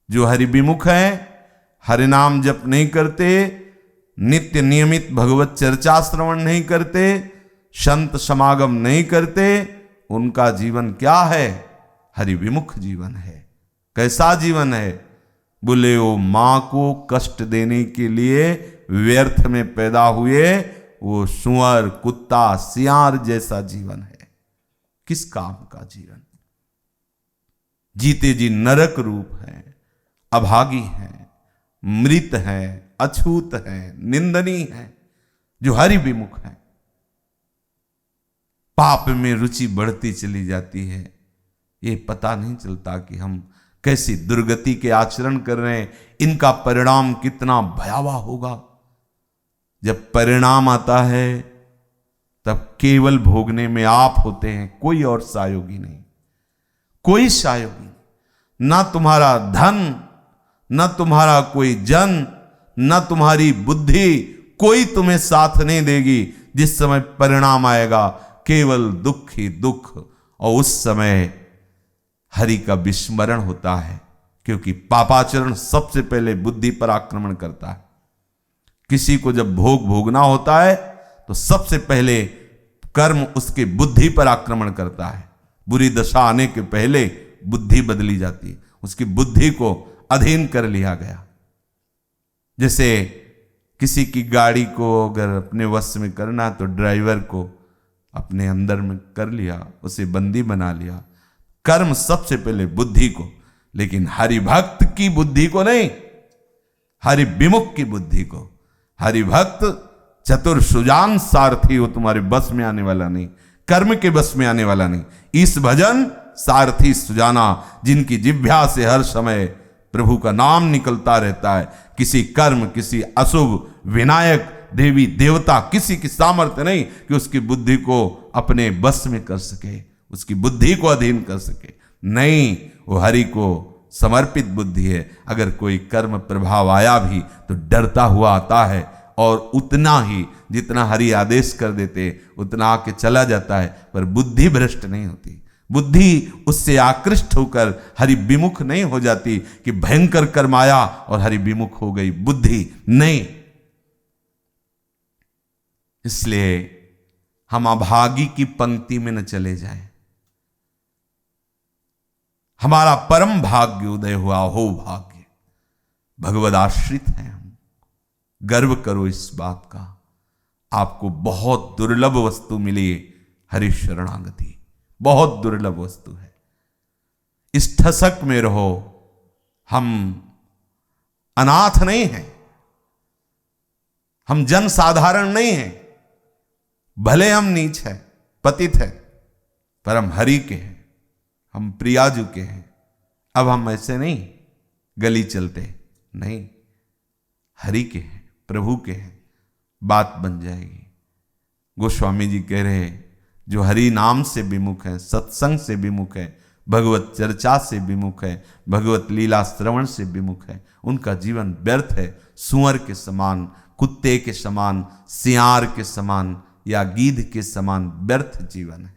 जो हरि विमुख है, हरि नाम जप नहीं करते, नित्य नियमित भगवत चर्चा श्रवण नहीं करते, संत समागम नहीं करते, उनका जीवन क्या है? हरि विमुख जीवन है। कैसा जीवन है? बोले वो मां को कष्ट देने के लिए व्यर्थ में पैदा हुए, वो सुअर, कुत्ता, सियार जैसा जीवन है। किस काम का जीवन? जीते जी नरक रूप है, अभागी है, मृत है, अछूत है, निंदनीय है, जो हरि विमुख है। पाप में रुचि बढ़ती चली जाती है, ये पता नहीं चलता कि हम कैसी दुर्गति के आचरण कर रहे हैं। इनका परिणाम कितना भयावह होगा। जब परिणाम आता है तब केवल भोगने में आप होते हैं, कोई और सहयोगी नहीं, कोई सहयोगी। ना तुम्हारा धन, ना तुम्हारा कोई जन, ना तुम्हारी बुद्धि, कोई तुम्हें साथ नहीं देगी। जिस समय परिणाम आएगा केवल दुख ही दुख, और उस समय हरि का विस्मरण होता है, क्योंकि पापाचरण सबसे पहले बुद्धि पर आक्रमण करता है। किसी को जब भोग भोगना होता है तो सबसे पहले कर्म उसके बुद्धि पर आक्रमण करता है। बुरी दशा आने के पहले बुद्धि बदली जाती है, उसकी बुद्धि को अधीन कर लिया गया। जैसे किसी की गाड़ी को अगर अपने वश में करना तो ड्राइवर को अपने अंदर में कर लिया, उसे बंदी बना लिया। कर्म सबसे पहले बुद्धि को, लेकिन हरि भक्त की बुद्धि को नहीं, हरि विमुख की बुद्धि को। हरि भक्त चतुर सुजान सारथी, वो तुम्हारे बस में आने वाला नहीं, कर्म के बस में आने वाला नहीं। इस भजन सारथी सुजाना, जिनकी जिह्वा से हर समय प्रभु का नाम निकलता रहता है। किसी कर्म, किसी अशुभ, विनायक, देवी देवता, किसी की सामर्थ्य नहीं कि उसकी बुद्धि को अपने बस में कर सके, उसकी बुद्धि को अधीन कर सके। नहीं, वो हरि को समर्पित बुद्धि है। अगर कोई कर्म प्रभाव आया भी तो डरता हुआ आता है, और उतना ही जितना हरि आदेश कर देते उतना आके चला जाता है, पर बुद्धि भ्रष्ट नहीं होती। बुद्धि उससे आकृष्ट होकर हरि विमुख नहीं हो जाती कि भयंकर कर्म आया और हरि विमुख हो गई, बुद्धि नहीं। इसलिए हम अभागी की पंक्ति में न चले जाएं। हमारा परम भाग्य उदय हुआ हो भाग्य, भगवद आश्रित हैं हम। गर्व करो इस बात का। आपको बहुत दुर्लभ वस्तु मिली, हरि शरणागति बहुत दुर्लभ वस्तु है। इस ठसक में रहो। हम अनाथ नहीं हैं, हम जन साधारण नहीं हैं। भले हम नीच हैं, पतित हैं, पर हम हरि के हैं, हम प्रियाजू के हैं। अब हम ऐसे नहीं गली चलते, नहीं, हरि के हैं, प्रभु के हैं, बात बन जाएगी। गोस्वामी जी कह रहे हैं, जो हरि नाम से विमुख है, सत्संग से विमुख है, भगवत चर्चा से विमुख है, भगवत लीला श्रवण से विमुख है, उनका जीवन व्यर्थ है। सुअर के समान, कुत्ते के समान, सियार के समान या गीध के समान व्यर्थ जीवन है।